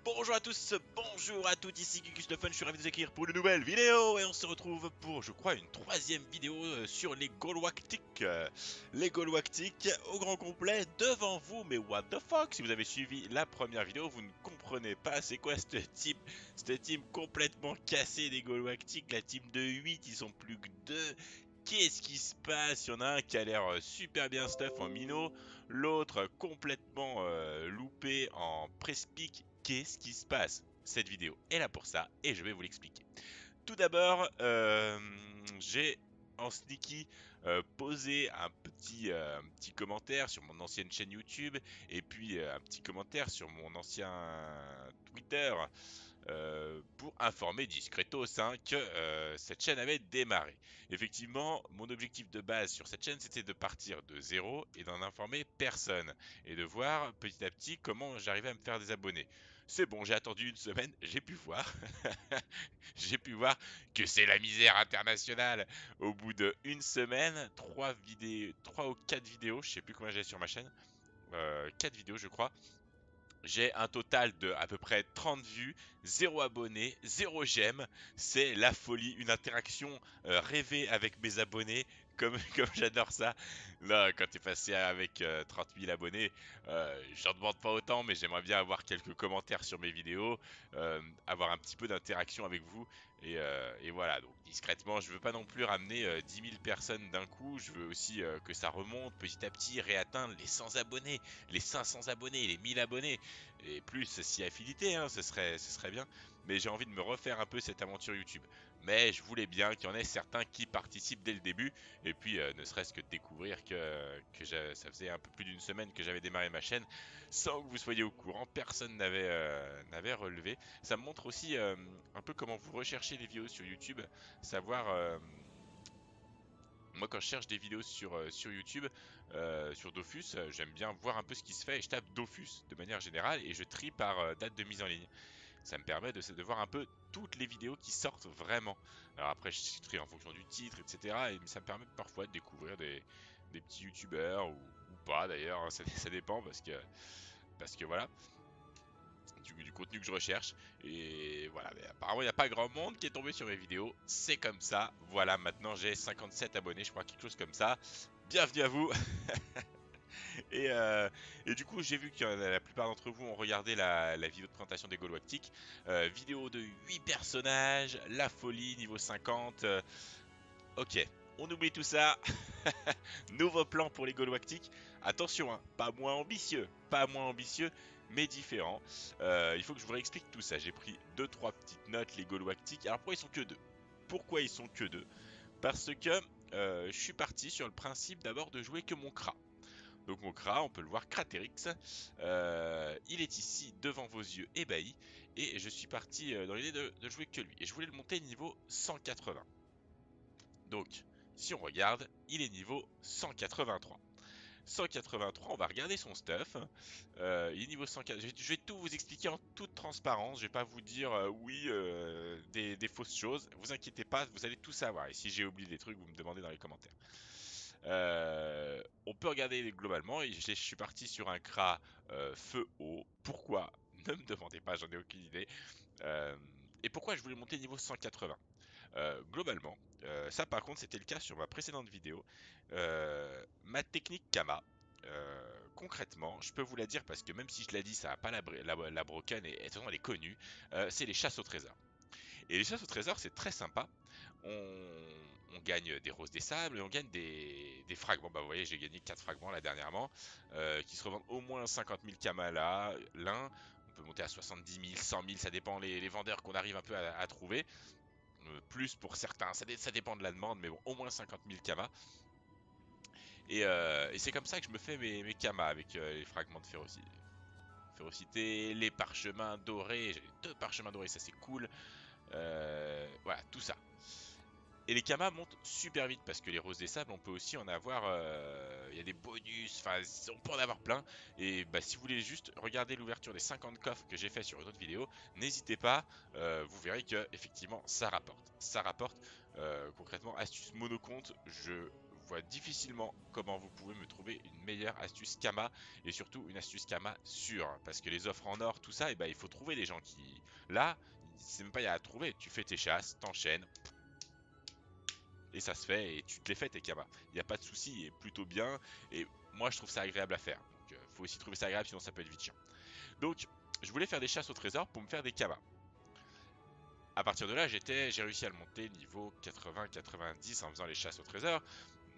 Bonjour à tous, bonjour à toutes, ici Gugus le Fun, je suis ravi de vous accueillir pour une nouvelle vidéo et on se retrouve pour, je crois, une troisième vidéo sur les Galactiques. Les Galactiques au grand complet devant vous, mais what the fuck? Si vous avez suivi la première vidéo, vous ne comprenez pas c'est quoi cette team complètement cassée des Galactiques, la team de 8, ils sont plus que 2. Qu'est-ce qui se passe? Il y en a un qui a l'air super bien stuff en minot, l'autre complètement loupé en press-pick. Qu'est-ce qui se passe? Cette vidéo est là pour ça et je vais vous l'expliquer. Tout d'abord, j'ai en sneaky posé un petit commentaire sur mon ancienne chaîne YouTube et puis un petit commentaire sur mon ancien Twitter pour informer discretos que cette chaîne avait démarré. Effectivement, mon objectif de base sur cette chaîne, c'était de partir de zéro et d'en informer personne et de voir petit à petit comment j'arrivais à me faire des abonnés. C'est bon, j'ai attendu une semaine, j'ai pu voir. J'ai pu voir que c'est la misère internationale. Au bout d'une semaine, 3 ou 4 vidéos, je sais plus combien j'ai sur ma chaîne, 4 vidéos je crois. J'ai un total de à peu près 30 vues, 0 abonnés, 0 j'aime. C'est la folie, une interaction rêvée avec mes abonnés. Comme, comme j'adore ça. Là, quand tu es passé avec 30 000 abonnés, j'en demande pas autant, mais j'aimerais bien avoir quelques commentaires sur mes vidéos, avoir un petit peu d'interaction avec vous. Et voilà, donc discrètement, je veux pas non plus ramener 10 000 personnes d'un coup. Je veux aussi que ça remonte petit à petit, réatteindre les 100 abonnés, les 500 abonnés, les 1000 abonnés et plus si affinité, hein, ce serait bien. Mais j'ai envie de me refaire un peu cette aventure YouTube. Mais je voulais bien qu'il y en ait certains qui participent dès le début. Et puis, ne serait-ce que de découvrir ça faisait un peu plus d'une semaine que j'avais démarré ma chaîne sans que vous soyez au courant. Personne n'avait relevé. Ça me montre aussi un peu comment vous recherchez les vidéos sur YouTube. Savoir moi, quand je cherche des vidéos sur YouTube, sur Dofus, j'aime bien voir un peu ce qui se fait et je tape Dofus de manière générale et je trie par date de mise en ligne. Ça me permet de voir un peu toutes les vidéos qui sortent vraiment. Alors après, je trie en fonction du titre, etc. Et ça me permet parfois de découvrir des petits youtubeurs ou pas d'ailleurs, hein, ça dépend parce que voilà du contenu que je recherche. Et voilà, mais apparemment il n'y a pas grand monde qui est tombé sur mes vidéos. C'est comme ça. Voilà, maintenant j'ai 57 abonnés, je crois, quelque chose comme ça. Bienvenue à vous. et, euh, et du coup, j'ai vu que la plupart d'entre vous ont regardé la vidéo de présentation des Galactiques. Vidéo de 8 personnages, la folie, niveau 50. Ok, on oublie tout ça. Nouveau plan pour les Galactiques. Attention, hein, pas moins ambitieux, mais différent. Il faut que je vous réexplique tout ça. J'ai pris deux trois petites notes, les Galactiques. Alors pourquoi ils sont que deux? Pourquoi ils sont que deux? Parce que je suis parti sur le principe d'abord de jouer que mon Kra. Donc mon Kra, on peut le voir, Cratérix, il est ici devant vos yeux ébahis, et je suis parti dans l'idée de jouer que lui. Et je voulais le monter niveau 180. Donc, si on regarde, il est niveau 183. 183, on va regarder son stuff. Il est niveau 104. Je vais tout vous expliquer en toute transparence. Je vais pas vous dire oui des fausses choses. Vous inquiétez pas, vous allez tout savoir. Et si j'ai oublié des trucs, vous me demandez dans les commentaires. On peut regarder globalement. Et je suis parti sur un Kra feu haut. Pourquoi? Ne me demandez pas, j'en ai aucune idée. Euh, et pourquoi je voulais monter niveau 180? Globalement, ça par contre c'était le cas sur ma précédente vidéo. Ma technique Kama, concrètement, je peux vous la dire parce que même si je l'ai dit, ça n'a pas la broken et de toute façon elle est connue, c'est les chasses au trésor. Et les chasses au trésor c'est très sympa. On gagne des roses des sables et on gagne des fragments. Bah vous voyez, j'ai gagné 4 fragments là dernièrement, qui se revendent au moins 50 000 Kama là, l'un. On peut monter à 70 000, 100 000, ça dépend les vendeurs qu'on arrive un peu à trouver. Plus pour certains, ça dépend de la demande, mais bon, au moins 50 000 kamas. Et c'est comme ça que je me fais mes kamas avec les fragments de férocité, les parchemins dorés. J'ai 2 parchemins dorés, ça c'est cool. Voilà, tout ça. Et les kamas montent super vite parce que les roses des sables, on peut aussi en avoir. Il y a des bonus, enfin, on peut en avoir plein. Et bah, si vous voulez juste regarder l'ouverture des 50 coffres que j'ai fait sur une autre vidéo, n'hésitez pas. Vous verrez que effectivement ça rapporte. Ça rapporte. Concrètement, astuce monocompte, je vois difficilement comment vous pouvez me trouver une meilleure astuce Kama et surtout une astuce Kama sûre. Parce que les offres en or, tout ça, et ben, il faut trouver des gens qui... Là, c'est même pas y a à trouver. Tu fais tes chasses, t'enchaînes et ça se fait et tu te les fais tes Kama. Il n'y a pas de souci, et plutôt bien. Et moi, je trouve ça agréable à faire. Donc, faut aussi trouver ça agréable, sinon ça peut être vite chiant. Donc, je voulais faire des chasses au trésor pour me faire des Kama. À partir de là, j'ai réussi à le monter niveau 80-90 en faisant les chasses au trésor.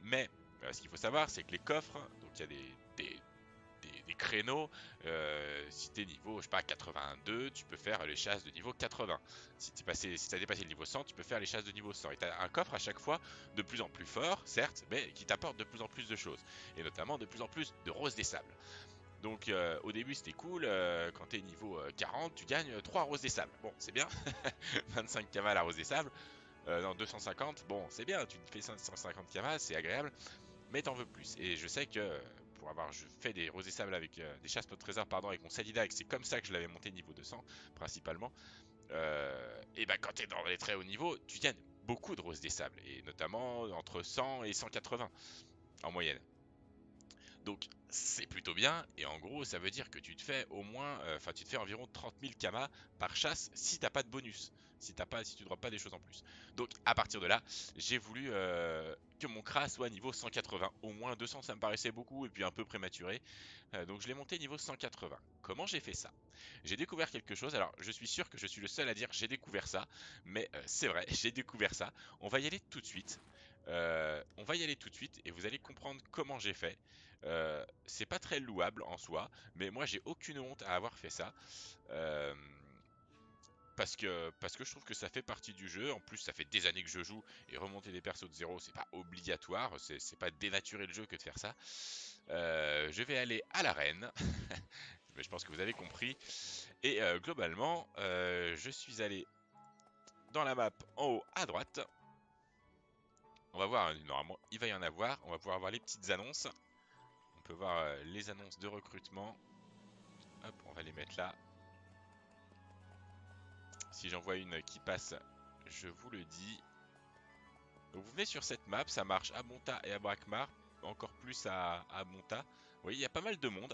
Mais ce qu'il faut savoir, c'est que les coffres, donc il y a des créneaux. Si t'es niveau, je sais pas, 82, tu peux faire les chasses de niveau 80. Si t'as dépassé le niveau 100, tu peux faire les chasses de niveau 100. Et t'as un coffre à chaque fois de plus en plus fort, certes, mais qui t'apporte de plus en plus de choses. Et notamment de plus en plus de roses des sables. Donc au début c'était cool, quand t'es niveau 40 tu gagnes 3 roses des sables. Bon c'est bien, 25 kamas la rose des sables, non 250, bon c'est bien, tu te fais 550 kamas, c'est agréable, mais t'en veux plus. Et je sais que pour avoir fait des roses des sables avec des chasses de trésor pardon, avec mon Salidag, c'est comme ça que je l'avais monté niveau 200 principalement, et bah quand t'es dans les très hauts niveaux, tu gagnes beaucoup de roses des sables, et notamment entre 100 et 180 en moyenne. Donc c'est plutôt bien, et en gros ça veut dire que tu te fais au moins, enfin tu te fais environ 30 000 kamas par chasse si t'as pas de bonus, si tu drops pas des choses en plus. Donc à partir de là, j'ai voulu que mon Kra soit niveau 180, au moins 200 ça me paraissait beaucoup et puis un peu prématuré, donc je l'ai monté niveau 180. Comment j'ai fait ça? J'ai découvert quelque chose, alors je suis sûr que je suis le seul à dire j'ai découvert ça, mais c'est vrai, j'ai découvert ça. On va y aller tout de suite. On va y aller tout de suite et vous allez comprendre comment j'ai fait. C'est pas très louable en soi, mais moi j'ai aucune honte à avoir fait ça. Euh, parce que je trouve que ça fait partie du jeu. En plus, ça fait des années que je joue et remonter des persos de zéro, c'est pas obligatoire. C'est pas dénaturer le jeu que de faire ça. Je vais aller à l'arène. Mais je pense que vous avez compris. Et globalement, je suis allé dans la map en haut à droite. On va voir, normalement, il va y en avoir. On va pouvoir voir les petites annonces. On peut voir les annonces de recrutement. Hop, on va les mettre là. Si j'en vois une qui passe, je vous le dis. Donc vous venez sur cette map, ça marche à Monta et à Brakmar, encore plus à Monta. Vous voyez, il y a pas mal de monde.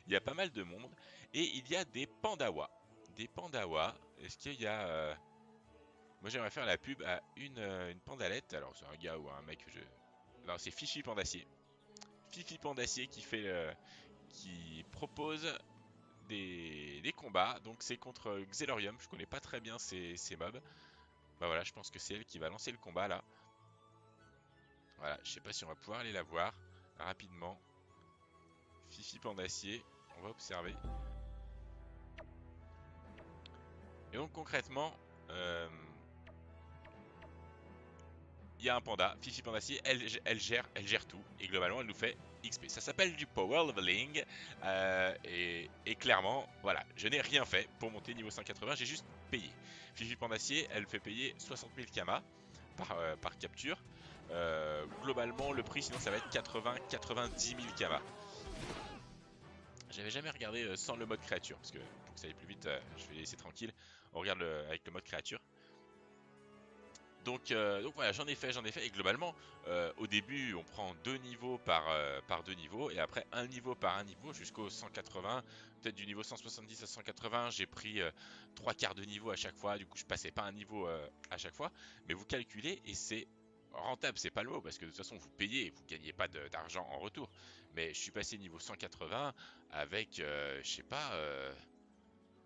Il y a pas mal de monde. Et il y a des pandawas. Des pandawas. Est-ce qu'il y a... Moi j'aimerais faire la pub à une pandalette. Alors c'est un gars ou un mec que je... Non, c'est Fifi Pandassier. Fifi Pandassier qui propose des combats. Donc c'est contre Xelorium. Je connais pas très bien ces mobs. Bah voilà, je pense que c'est elle qui va lancer le combat là. Voilà, je sais pas si on va pouvoir aller la voir rapidement. Fifi Pandassier, on va observer. Et donc concrètement, il y a un panda, Fifi Pandassier, elle gère tout. Et globalement, elle nous fait XP. Ça s'appelle du power leveling. Et clairement, voilà, je n'ai rien fait pour monter niveau 180, j'ai juste payé. Fifi Pandassier, elle fait payer 60 000 kamas par capture. Globalement, le prix, sinon, ça va être 80-90 000 kamas. J'avais jamais regardé sans le mode créature, parce que pour que ça aille plus vite, je vais laisser tranquille. On regarde avec le mode créature. Donc voilà, j'en ai fait, et globalement, au début, on prend 2 niveaux par 2 niveaux, et après un niveau par un niveau jusqu'au 180, peut-être du niveau 170 à 180, j'ai pris 3 quarts de niveau à chaque fois, du coup je passais pas un niveau à chaque fois, mais vous calculez, et c'est rentable, c'est pas le mot, parce que de toute façon vous payez, vous gagnez pas d'argent en retour, mais je suis passé niveau 180 avec, je sais pas,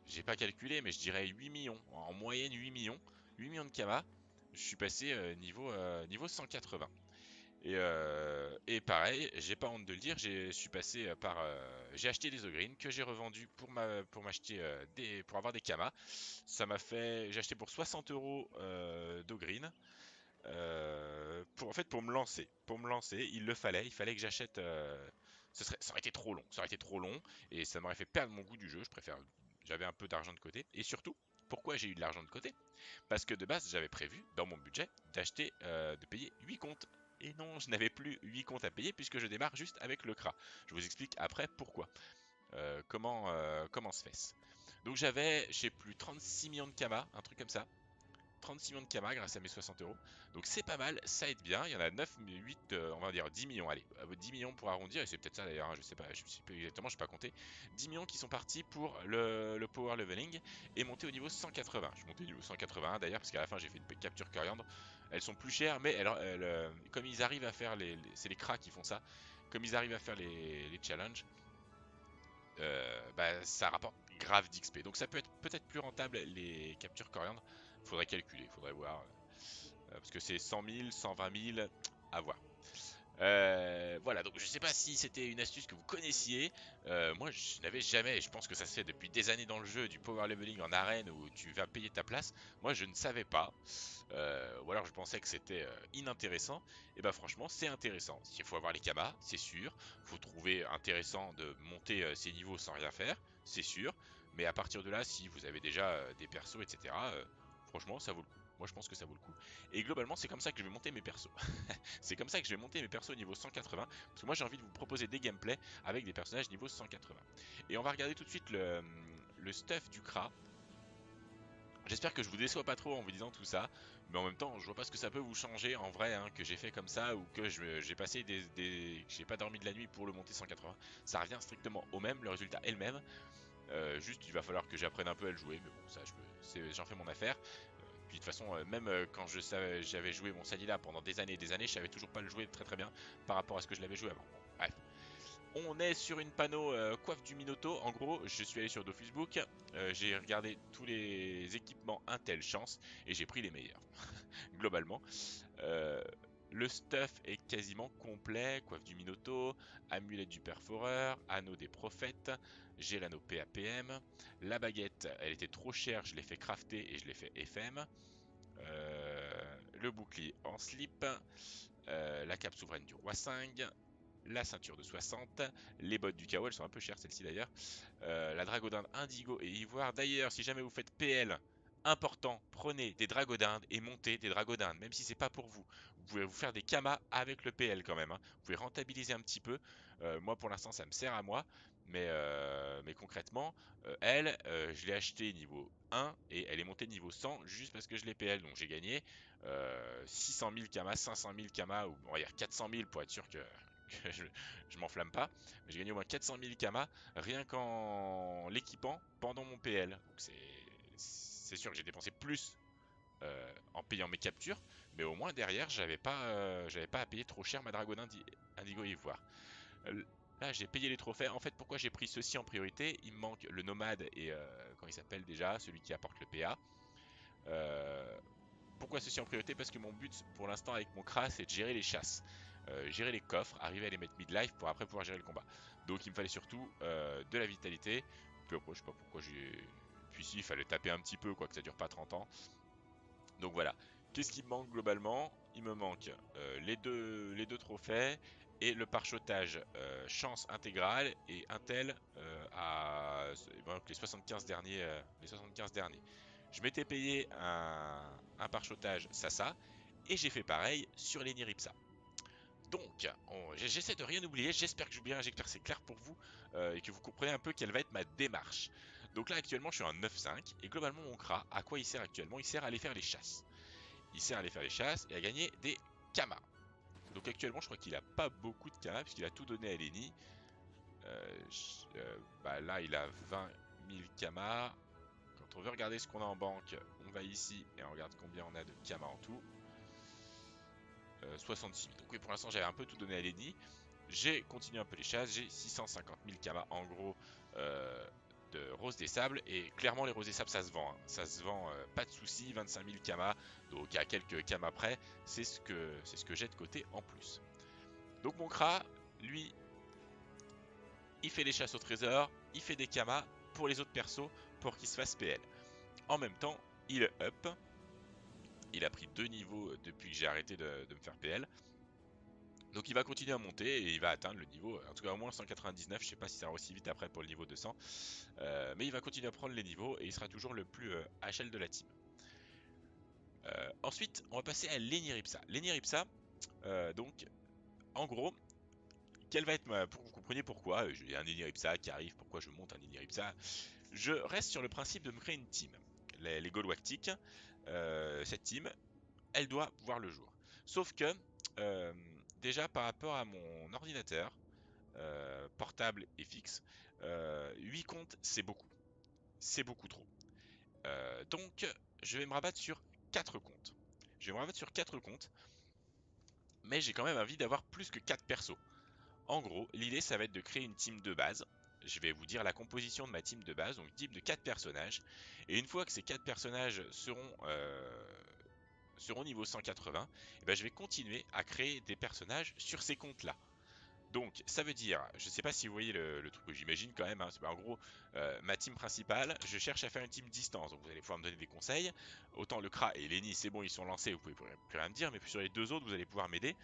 j'ai pas calculé, mais je dirais 8 millions, en moyenne 8 millions de kamas. Je suis passé niveau 180. Et pareil, j'ai pas honte de le dire, je suis passé j'ai acheté des Ogreen que j'ai revendu pour m'acheter pour avoir des kamas. Ça m'a fait, j'ai acheté pour 60 euros d'Ogreen. En fait, pour me lancer, il fallait que j'achète. Ça aurait été trop long, et ça m'aurait fait perdre mon goût du jeu. J'avais un peu d'argent de côté, et surtout, pourquoi j'ai eu de l'argent de côté? Parce que de base, j'avais prévu dans mon budget de payer 8 comptes. Et non, je n'avais plus 8 comptes à payer puisque je démarre juste avec le CRA. Je vous explique après pourquoi. Comment se fait-ce? Donc j'avais, je sais plus, 36 millions de kamas, un truc comme ça. 36 millions de Kama grâce à mes 60 euros. Donc c'est pas mal, ça aide bien. Il y en a 9, 8, on va dire 10 millions. Allez, 10 millions pour arrondir, et c'est peut-être ça d'ailleurs, hein, je sais pas, je sais pas exactement, je sais pas compter. 10 millions qui sont partis pour le power leveling et monter au niveau 180. Je suis monté au niveau 181 d'ailleurs, parce qu'à la fin j'ai fait une capture coriandre. Elles sont plus chères, mais comme ils arrivent à faire c'est les cracks qui font ça, comme ils arrivent à faire les challenges, bah, ça rapporte grave d'XP. Donc ça peut être peut-être plus rentable les captures coriandre. Faudrait calculer, faudrait voir. Parce que c'est 100 000, 120 000, à voir. Voilà, donc je sais pas si c'était une astuce que vous connaissiez. Moi, je n'avais jamais, et je pense que ça se fait depuis des années dans le jeu, du power leveling en arène où tu vas payer ta place. Moi, je ne savais pas. Ou alors je pensais que c'était inintéressant. Et bah franchement, c'est intéressant. Il faut avoir les kamas, c'est sûr. Faut trouver intéressant de monter ces niveaux sans rien faire, c'est sûr. Mais à partir de là, si vous avez déjà des persos, etc., franchement, ça vaut le coup. Moi, je pense que ça vaut le coup. Et globalement, c'est comme ça que je vais monter mes persos. C'est comme ça que je vais monter mes persos au niveau 180. Parce que moi, j'ai envie de vous proposer des gameplays avec des personnages niveau 180. Et on va regarder tout de suite le stuff du Kra. J'espère que je vous déçois pas trop en vous disant tout ça, mais en même temps, je vois pas ce que ça peut vous changer en vrai, hein, que j'ai fait comme ça ou que j'ai passé que j'ai pas dormi de la nuit pour le monter 180. Ça revient strictement au même, le résultat est le même. Juste, il va falloir que j'apprenne un peu à le jouer, mais bon, ça, j'en fais mon affaire. Puis de toute façon, même quand j'avais joué mon Sadila pendant des années et des années, je savais toujours pas le jouer très très bien par rapport à ce que je l'avais joué avant. Bon, bref. On est sur une panneau coiffe du Minoto. En gros, je suis allé sur DoFusebook, j'ai regardé tous les équipements Intel Chance et j'ai pris les meilleurs. Globalement, euh, le stuff est quasiment complet. Coiffe du Minoto, amulette du perforeur, anneau des prophètes, j'ai l'anneau PAPM. La baguette, elle était trop chère, je l'ai fait crafter et je l'ai fait FM. Le bouclier en slip, la cape souveraine du roi 5, la ceinture de 60, les bottes du chaos, elles sont un peu chères celles-ci d'ailleurs, la dragodinde indigo et ivoire. D'ailleurs, si jamais vous faites PL, important, prenez des dragodindes et montez des dragodindes, même si c'est pas pour vous. Vous pouvez vous faire des kamas avec le PL quand même, hein. Vous pouvez rentabiliser un petit peu. Moi pour l'instant ça me sert à moi, mais concrètement, elle, je l'ai acheté niveau 1 et elle est montée niveau 100 juste parce que je l'ai PL, donc j'ai gagné 600 000 kamas, 500 000 kamas, ou on va dire 400 000 pour être sûr que je m'enflamme pas, mais j'ai gagné au moins 400 000 kamas rien qu'en l'équipant pendant mon PL. Donc c'est sûr que j'ai dépensé plus en payant mes captures, mais au moins derrière j'avais pas à payer trop cher ma Dragon Indigo Ivoire. Euh, Là j'ai payé les trophées. En fait, pourquoi j'ai pris ceci en priorité? Il me manque le nomade et comment il s'appelle déjà, celui qui apporte le PA. Euh, Pourquoi ceci en priorité? Parce que mon but pour l'instant avec mon Kra, c'est de gérer les chasses, gérer les coffres, arriver à les mettre midlife pour après pouvoir gérer le combat. Donc il me fallait surtout de la vitalité. Puis après, je sais pas pourquoi j'ai. Puis si, il fallait taper un petit peu, quoi, que ça dure pas 30 ans. Donc voilà. Qu'est-ce qui me manque globalement? Il me manque les deux trophées et le parchotage chance intégrale et Intel il me manque les 75 derniers. Les 75 derniers. Je m'étais payé un parchotage Sasa et j'ai fait pareil sur les Niripsa. Donc, j'essaie de rien oublier, j'espère que c'est clair pour vous et que vous comprenez un peu quelle va être ma démarche. Donc là actuellement je suis en 9.5 et globalement mon Kra, à quoi il sert actuellement? Il sert à aller faire les chasses. Il sert à aller faire les chasses et à gagner des Kamas. Donc actuellement je crois qu'il a pas beaucoup de Kamas puisqu'il a tout donné à Lenny. Bah là il a 20 000 Kamas. Quand on veut regarder ce qu'on a en banque, on va ici et on regarde combien on a de Kamas en tout. 66 000. Donc oui, pour l'instant j'avais un peu tout donné à Lenny. J'ai continué un peu les chasses, j'ai 650 000 kamas en gros de rose des sables. Et clairement les roses des sables ça se vend, hein. Ça se vend, pas de soucis, 25 000 kamas. Donc à quelques kamas près, c'est ce que j'ai de côté en plus. Donc mon Kra, lui, il fait les chasses au trésor, il fait des kamas pour les autres persos pour qu'ils se fassent PL. En même temps, il up. Il a pris 2 niveaux depuis que j'ai arrêté de me faire PL. Donc il va continuer à monter et il va atteindre le niveau, en tout cas au moins 199, je sais pas si ça va aussi vite après pour le niveau 200, mais il va continuer à prendre les niveaux et il sera toujours le plus HL de la team. Ensuite, on va passer à Leniripsa. Leniripsa, donc en gros, quelle va être pour que vous compreniez pourquoi j'ai un Leniripsa qui arrive, pourquoi je monte un Leniripsa. Je reste sur le principe de me créer une team. Les Golwactiques, cette team, elle doit voir le jour. Sauf que, euh, déjà par rapport à mon ordinateur, portable et fixe, 8 comptes, c'est beaucoup. C'est beaucoup trop. Donc, je vais me rabattre sur 4 comptes. Je vais me rabattre sur 4 comptes, mais j'ai quand même envie d'avoir plus que 4 persos. En gros, l'idée, ça va être de créer une team de base. Je vais vous dire la composition de ma team de base, donc une team de 4 personnages. Et une fois que ces 4 personnages seront niveau 180, et ben je vais continuer à créer des personnages sur ces comptes-là. Donc, ça veut dire, je sais pas si vous voyez le truc, j'imagine quand même, hein, en gros, ma team principale, je cherche à faire une team distance, donc vous allez pouvoir me donner des conseils. Autant le Kra et Lenny, c'est bon, ils sont lancés, vous pouvez plus rien me dire, mais sur les deux autres, vous allez pouvoir m'aider.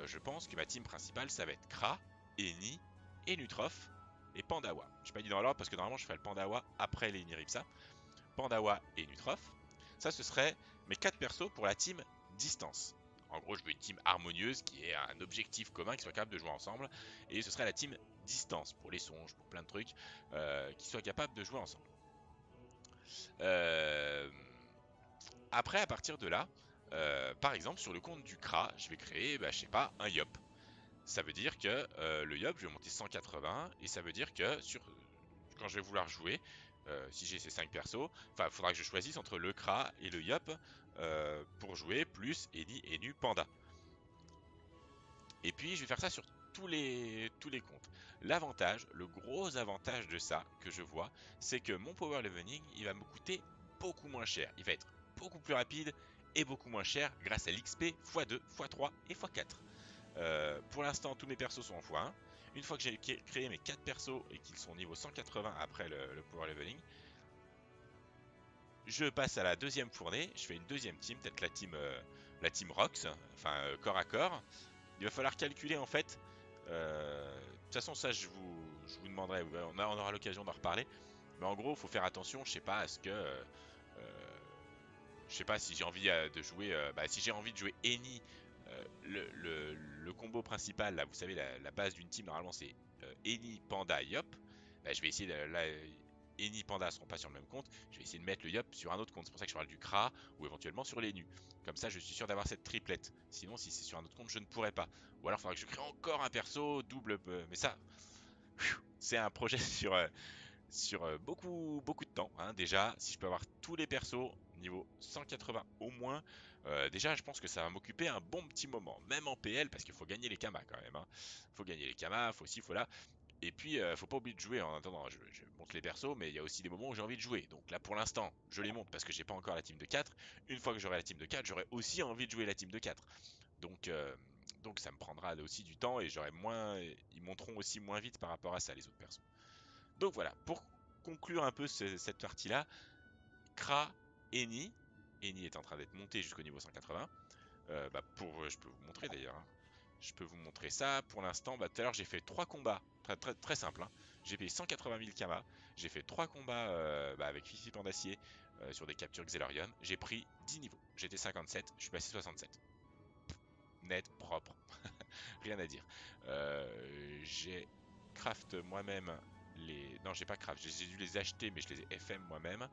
Je pense que ma team principale, ça va être Kra, Eni et Nutrof et Pandawa. Je pas dit dans l'ordre parce que normalement je ferai le Pandawa après Lenny Ripsa. Pandawa et Nutrof. Ça, ce serait mes 4 persos pour la team distance. En gros, je veux une team harmonieuse qui ait un objectif commun, qui soit capable de jouer ensemble. Et ce serait la team distance pour les songes, pour plein de trucs, qui soit capable de jouer ensemble. Euh, Après, à partir de là, par exemple, sur le compte du Kra, je vais créer, je sais pas, un Yop. Ça veut dire que le Yop, je vais monter 180, et ça veut dire que quand je vais vouloir jouer, si j'ai ces 5 persos, il faudra que je choisisse entre le Kra et le Yop pour jouer, plus Eni, Enu, Panda. Et puis je vais faire ça sur tous les comptes. L'avantage, le gros avantage de ça que je vois, c'est que mon power leveling, il va me coûter beaucoup moins cher. Il va être beaucoup plus rapide et beaucoup moins cher grâce à l'XP x2, x3 et x4. Pour l'instant, tous mes persos sont en x1. Une fois que j'ai créé mes 4 persos et qu'ils sont niveau 180 après le power leveling, je passe à la deuxième fournée. Je fais une deuxième team, peut-être la team Rox, enfin corps à corps. Il va falloir calculer en fait. De toute façon, ça, je vous demanderai. On aura l'occasion d'en reparler. Mais en gros, il faut faire attention. Je sais pas à ce que. Je sais pas si j'ai envie de jouer. Si j'ai envie de jouer Eni, le combo principal, là, vous savez, la base d'une team, normalement, c'est Eni, Panda, Yop. Bah, je vais essayer de. Là, Eni, Panda seront pas sur le même compte. Je vais essayer de mettre le Yop sur un autre compte. C'est pour ça que je parle du Kra ou éventuellement sur les nus. Comme ça, je suis sûr d'avoir cette triplette. Sinon, si c'est sur un autre compte, je ne pourrais pas. Ou alors, il faudra que je crée encore un perso double. Mais ça, c'est un projet sur beaucoup, beaucoup de temps. Hein. Déjà, si je peux avoir tous les persos niveau 180 au moins, déjà je pense que ça va m'occuper un bon petit moment, même en PL, parce qu'il faut gagner les kamas quand même. Hein. Faut gagner les kamas, faut ci, faut là. Et puis, faut pas oublier de jouer en attendant. Je monte les persos, mais il y a aussi des moments où j'ai envie de jouer. Donc là, pour l'instant, je les monte parce que j'ai pas encore la team de 4. Une fois que j'aurai la team de 4, j'aurai aussi envie de jouer la team de 4. Donc, ça me prendra aussi du temps et j'aurai moins. Ils monteront aussi moins vite par rapport à ça, les autres persos. Donc voilà, pour conclure un peu cette partie-là, Kra, Eni. Eni est en train d'être monté jusqu'au niveau 180. Je peux vous montrer d'ailleurs. Hein. Je peux vous montrer ça. Pour l'instant, tout à l'heure j'ai fait 3 combats. Très, très, très simple. Hein. J'ai payé 180 000 kamas. J'ai fait 3 combats avec Fifi Pandacier sur des captures Xelorium. J'ai pris 10 niveaux. J'étais 57, je suis passé 67. Net, propre. Rien à dire. J'ai craft moi-même les. Non, j'ai pas craft. J'ai dû les acheter, mais je les ai FM moi-même.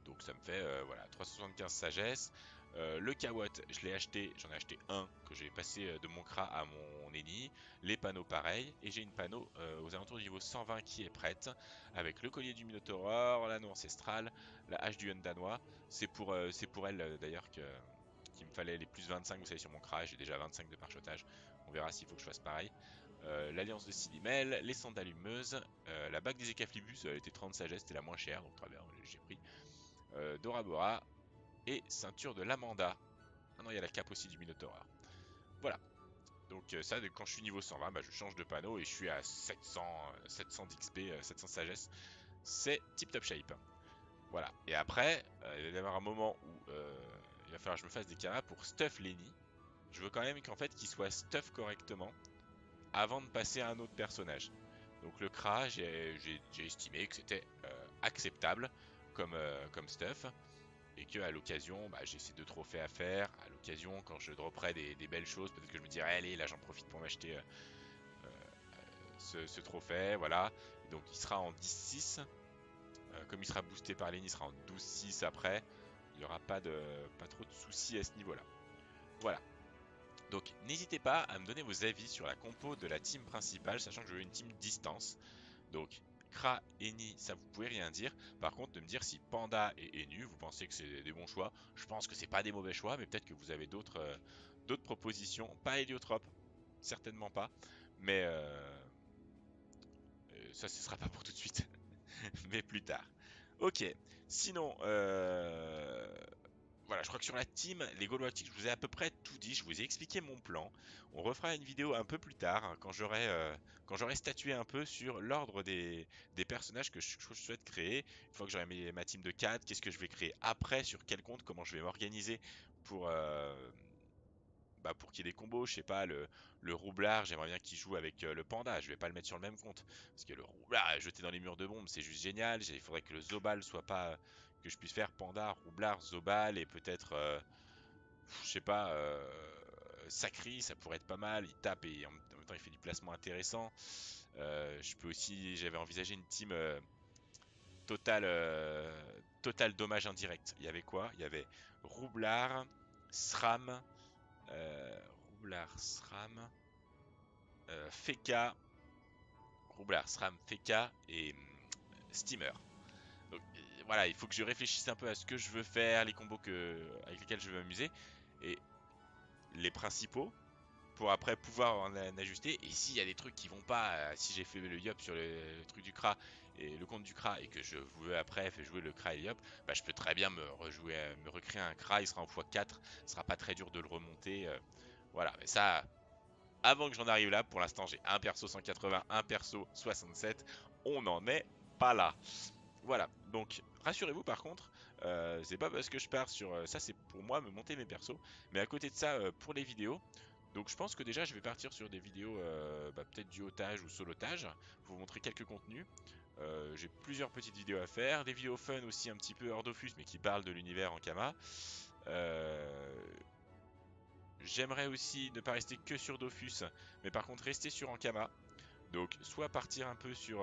Donc ça me fait voilà 375 sagesse. Le Kawot, je l'ai acheté, j'en ai acheté un que j'ai passé de mon Kra à mon Eni. Les panneaux pareil. Et j'ai une panneau aux alentours du niveau 120 qui est prête. Avec le collier du Minotaur, l'anneau ancestral, la hache du Hun danois. C'est pour elle d'ailleurs qu'il me fallait les plus 25, vous savez, sur mon Kra. J'ai déjà 25 de parchotage. On verra s'il faut que je fasse pareil. L'alliance de Silimel, les sandales humeuses, la bague des Écaflibus, elle était 30 sagesse, c'était la moins chère, donc très bien, j'ai pris. Dora Bora et ceinture de l'Amanda. Ah non, il y a la cape aussi du Minotaur. Voilà. Donc ça, quand je suis niveau 120, je change de panneau et je suis à 700 d'XP, 700 sagesse. C'est tip top shape. Voilà. Et après, il va y avoir un moment où il va falloir que je me fasse des kamas pour stuff Lenny. Je veux quand même qu'en fait qu'il soit stuff correctement avant de passer à un autre personnage. Donc le Kra, j'ai estimé que c'était acceptable comme stuff. Et que à l'occasion, j'ai ces 2 trophées à faire. À l'occasion, quand je dropperai des belles choses, peut-être que je me dirai, allez, là j'en profite pour m'acheter ce trophée, voilà. Et donc il sera en 10-6. Comme il sera boosté par Lane, il sera en 12-6 après. n'y aura pas trop de soucis à ce niveau-là. Voilà. Donc n'hésitez pas à me donner vos avis sur la compo de la team principale, sachant que je veux une team distance. Donc Kra, Eni, ça vous pouvez rien dire. Par contre, de me dire si Panda et Enu, vous pensez que c'est des bons choix. Je pense que c'est pas des mauvais choix, mais peut-être que vous avez d'autres propositions. Pas Héliotrope, certainement pas. Mais ça, ce sera pas pour tout de suite, mais plus tard. Ok, sinon, voilà, je crois que sur la team, les Galactiques, je vous ai à peu près tout dit, je vous ai expliqué mon plan. On refera une vidéo un peu plus tard, hein, quand j'aurai statué un peu sur l'ordre des personnages que je souhaite créer. Une fois que j'aurai ma team de 4, qu'est-ce que je vais créer après, sur quel compte, comment je vais m'organiser pour, pour qu'il y ait des combos. Je sais pas, le roublard, j'aimerais bien qu'il joue avec le panda. Je vais pas le mettre sur le même compte. Parce que le roublard jeté dans les murs de bombes, c'est juste génial. Il faudrait que le Zobal soit pas. Que je puisse faire panda, roublard, Zobal et peut-être. Je sais pas. Sacri, ça pourrait être pas mal. Il tape et en même temps il fait du placement intéressant. Je peux aussi. J'avais envisagé une team total, total dommage indirect. Il y avait quoi? Il y avait roublard, SRAM. Roublard, SRAM, Feka, Roublard, SRAM, Feka et Steamer. Donc voilà, il faut que je réfléchisse un peu à ce que je veux faire, les combos avec lesquels je veux m'amuser et les principaux pour après pouvoir en ajuster. Et s'il y a des trucs qui vont pas, si j'ai fait le Yop sur le truc du Kra et le compte du Kra et que je veux après faire jouer le Kra et le Yop, bah, je peux très bien me recréer un Kra, il sera en x4, ce sera pas très dur de le remonter. Voilà, mais ça, avant que j'en arrive là, pour l'instant j'ai un perso 180, un perso 67, on n'en est pas là. Voilà, donc rassurez-vous par contre, c'est pas parce que je pars sur ça, c'est pour moi me monter mes persos, mais à côté de ça, pour les vidéos, donc je pense que déjà je vais partir sur des vidéos peut-être du otage ou solotage, pour vous montrer quelques contenus. J'ai plusieurs petites vidéos à faire, des vidéos fun aussi un petit peu hors Dofus mais qui parlent de l'univers en Kama. Euh, J'aimerais aussi ne pas rester que sur Dofus, mais par contre rester sur Ankama. Donc soit partir un peu sur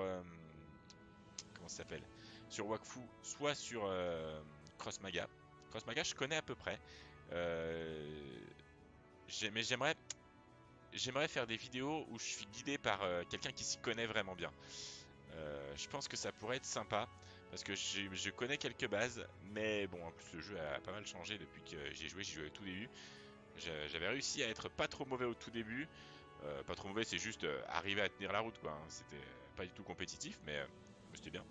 comment ça s'appelle, sur Wakfu, soit sur Cross Maga. Cross Maga, je connais à peu près. Euh, mais j'aimerais faire des vidéos où je suis guidé par quelqu'un qui s'y connaît vraiment bien. Je pense que ça pourrait être sympa parce que je connais quelques bases, mais bon, en plus le jeu a pas mal changé depuis que j'ai joué au tout début. J'avais réussi à être pas trop mauvais au tout début. Pas trop mauvais, c'est juste arriver à tenir la route, quoi, hein. C'était pas du tout compétitif, mais c'était bien.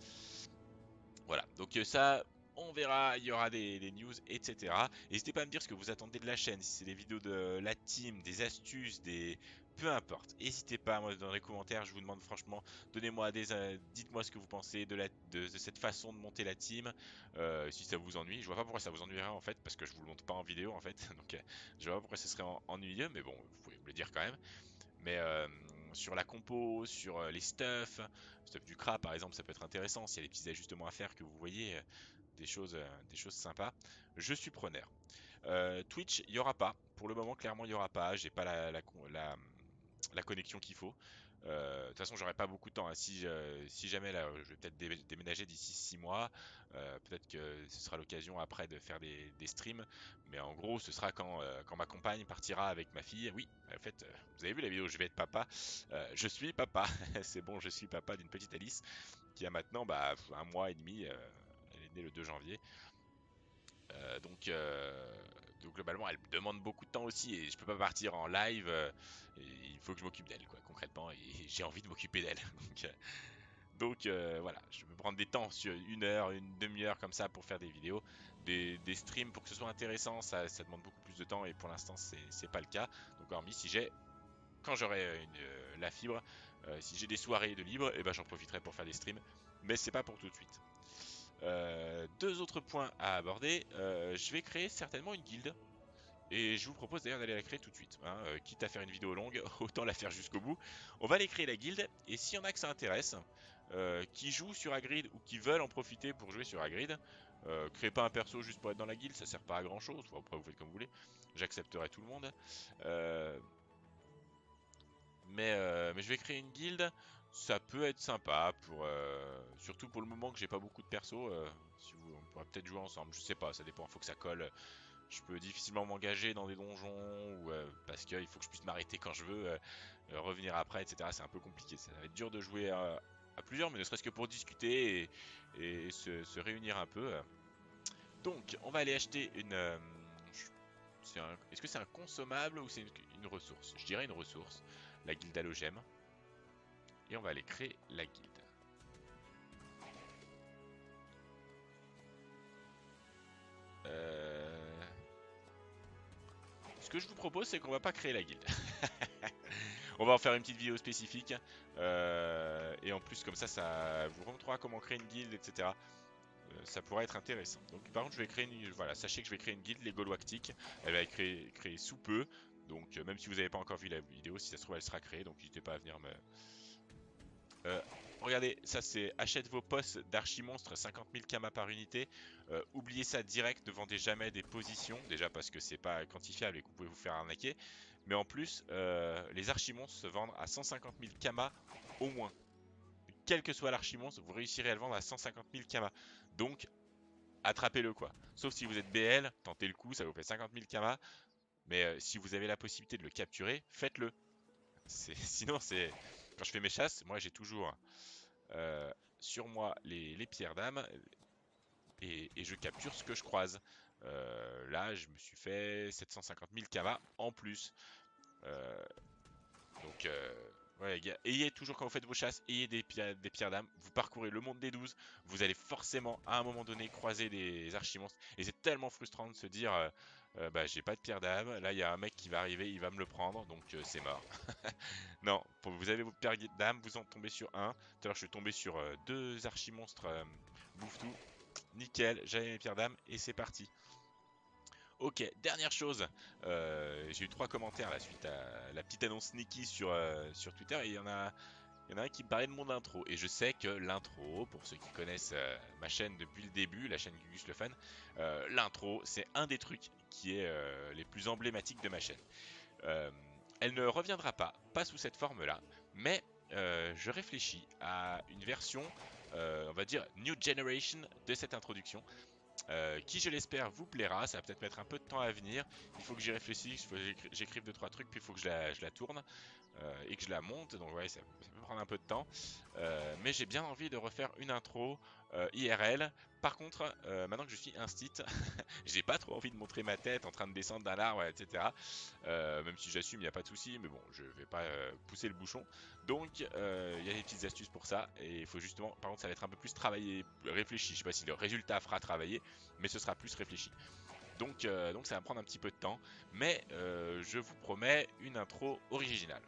Voilà, donc ça, on verra, il y aura des news, etc. N'hésitez pas à me dire ce que vous attendez de la chaîne, si c'est des vidéos de la team, des astuces, des... Peu importe, n'hésitez pas, moi, dans les commentaires, je vous demande franchement, donnez-moi dites-moi ce que vous pensez de cette façon de monter la team, si ça vous ennuie. Je vois pas pourquoi ça vous ennuierait en fait, parce que je vous le montre pas en vidéo en fait, donc je vois pas pourquoi ce serait ennuyeux, mais bon, vous pouvez me le dire quand même. Mais sur la compo, sur les stuff du Kra par exemple, ça peut être intéressant. S'il y a des petits ajustements à faire que vous voyez, des choses sympas, je suis preneur. Twitch, il n'y aura pas. Pour le moment, clairement, il n'y aura pas. J'ai pas la connexion qu'il faut. De toute façon, j'aurai pas beaucoup de temps, hein. Si jamais là, je vais peut-être déménager d'ici 6 mois, peut-être que ce sera l'occasion après de faire des streams. Mais en gros, ce sera quand ma compagne partira avec ma fille. Oui, en fait, vous avez vu la vidéo, je vais être papa. Je suis papa. C'est bon, je suis papa d'une petite Alice qui a maintenant un mois et demi. Elle est née le 2 janvier. Donc globalement, elle me demande beaucoup de temps aussi et je peux pas partir en live. Et il faut que je m'occupe d'elle, quoi, concrètement. Et j'ai envie de m'occuper d'elle. Donc voilà, je peux prendre des temps sur 1 heure, une demi-heure comme ça pour faire des vidéos, des streams pour que ce soit intéressant. Ça demande beaucoup plus de temps et pour l'instant, c'est pas le cas. Donc hormis si quand j'aurai la fibre, si j'ai des soirées de libre, et ben j'en profiterai pour faire des streams. Mais c'est pas pour tout de suite. Deux autres points à aborder. Je vais créer certainement une guilde. Et je vous propose d'ailleurs d'aller la créer tout de suite, hein. Quitte à faire une vidéo longue, autant la faire jusqu'au bout. On va aller créer la guilde, et s'il y en a que ça intéresse, qui jouent sur Hagrid ou qui veulent en profiter pour jouer sur Hagrid, créez pas un perso juste pour être dans la guilde, ça sert pas à grand chose. Enfin, après vous faites comme vous voulez, j'accepterai tout le monde. Mais je vais créer une guilde. Ça peut être sympa pour surtout pour le moment que j'ai pas beaucoup de persos. Si vous, on pourrait peut-être jouer ensemble. Je sais pas, ça dépend. Faut que ça colle. Je peux difficilement m'engager dans des donjons ou parce qu'il faut que je puisse m'arrêter quand je veux, revenir après, etc. C'est un peu compliqué. Ça va être dur de jouer à plusieurs, mais ne serait-ce que pour discuter et se réunir un peu. Donc, on va aller acheter une. Est-ce que c'est un consommable ou c'est une ressource? Je dirais une ressource. La guilde halogème. Et on va aller créer la guilde. Ce que je vous propose, c'est qu'on va pas créer la guilde. On va en faire une petite vidéo spécifique. Et en plus, comme ça vous montrera comment créer une guilde, etc. Ça pourrait être intéressant. Donc, par contre, je vais créer une. Voilà, sachez que je vais créer une guilde, les Gauloactiques. Elle va être créée sous peu. Donc, même si vous n'avez pas encore vu la vidéo, si ça se trouve, elle sera créée. Donc, n'hésitez pas à venir me. Regardez, ça c'est achète vos postes d'archimonstres 50 000 kamas par unité. Oubliez ça direct, ne vendez jamais des positions. Déjà parce que c'est pas quantifiable et que vous pouvez vous faire arnaquer. Mais en plus, les archimonstres se vendent à 150 000 kamas au moins. Quel que soit l'archimonstre, vous réussirez à le vendre à 150 000 kamas. Donc, attrapez-le quoi. Sauf si vous êtes BL, tentez le coup, ça vous fait 50 000 kamas. Mais si vous avez la possibilité de le capturer, faites-le. Sinon, c'est quand je fais mes chasses, moi j'ai toujours sur moi les pierres d'âme et je capture ce que je croise. Là, je me suis fait 750 000 kamas en plus. Euh, donc, ouais, les gars, ayez toujours quand vous faites vos chasses, ayez des pierres d'âme. Vous parcourez le monde des 12. Vous allez forcément à un moment donné croiser des archimonstres. Et c'est tellement frustrant de se dire bah, j'ai pas de pierre d'âme. Là, il y a un mec qui va arriver, il va me le prendre. Donc, c'est mort. Non, vous avez vos pierres d'âme, vous en tombez sur un. Tout à l'heure, je suis tombé sur deux archimonstres bouffe-tout. Nickel, j'avais mes pierres d'âme et c'est parti. Ok, dernière chose, j'ai eu 3 commentaires là suite à la petite annonce sneaky sur Twitter et il y en a un qui me parlait de mon intro. Et je sais que l'intro, pour ceux qui connaissent ma chaîne depuis le début, la chaîne Gugus le Fan, l'intro c'est un des trucs qui est les plus emblématiques de ma chaîne. Euh, Elle ne reviendra pas sous cette forme-là, mais je réfléchis à une version, on va dire New Generation de cette introduction qui je l'espère vous plaira. Ça va peut-être mettre un peu de temps à venir. Il faut que j'y réfléchisse, il faut que j'écrive 2-3 trucs, puis il faut que je la tourne et que je la monte. Donc ouais, ça peut prendre un peu de temps. Mais j'ai bien envie de refaire une intro IRL. Par contre, maintenant que je suis instit, j'ai pas trop envie de montrer ma tête en train de descendre d'un arbre, etc. Même si j'assume, il n'y a pas de souci, mais bon, je vais pas pousser le bouchon. Donc, il y a des petites astuces pour ça. Et il faut justement, par contre, ça va être un peu plus travaillé, réfléchi. Je sais pas si le résultat fera travailler, mais ce sera plus réfléchi. Donc ça va prendre un petit peu de temps, mais je vous promets une intro originale.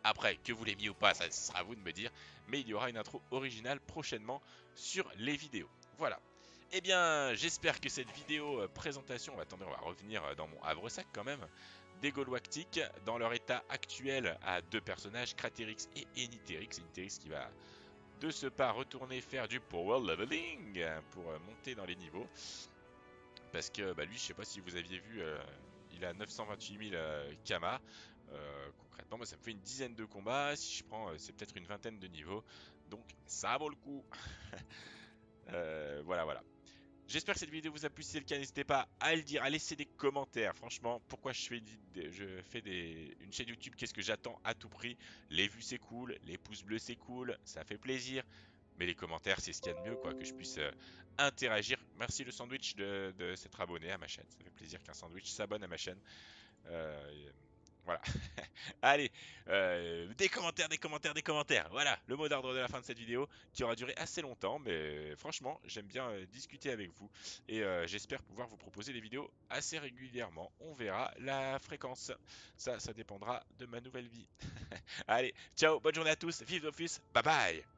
Après, que vous l'aimiez ou pas, ça sera à vous de me dire, mais il y aura une intro originale prochainement sur les vidéos. Voilà. Eh bien, j'espère que cette vidéo présentation, attendez, on va revenir dans mon havre-sac quand même, des Gauloactiques dans leur état actuel à 2 personnages, Cratérix et Eniterix. Eniterix qui va de ce pas retourner faire du power leveling pour monter dans les niveaux. Parce que bah, lui, je sais pas si vous aviez vu, il a 928 000 kamas. Concrètement, bah, ça me fait une dizaine de combats. Si je prends, c'est peut-être une vingtaine de niveaux. Donc ça vaut le coup. Voilà, voilà. J'espère que cette vidéo vous a plu. Si c'est le cas, n'hésitez pas à le dire, à laisser des commentaires. Franchement, pourquoi je fais une chaîne YouTube? Qu'est-ce que j'attends à tout prix? Les vues, c'est cool. Les pouces bleus, c'est cool. Ça fait plaisir. Mais les commentaires, c'est ce qu'il y a de mieux, quoi, que je puisse interagir. Merci le sandwich de s'être abonné à ma chaîne. Ça fait plaisir qu'un sandwich s'abonne à ma chaîne. Euh, voilà. Allez, des commentaires, des commentaires, des commentaires. Voilà, le mot d'ordre de la fin de cette vidéo qui aura duré assez longtemps, mais franchement, j'aime bien discuter avec vous et j'espère pouvoir vous proposer des vidéos assez régulièrement. On verra la fréquence. Ça dépendra de ma nouvelle vie. Allez, ciao, bonne journée à tous, vive Dofus, bye bye.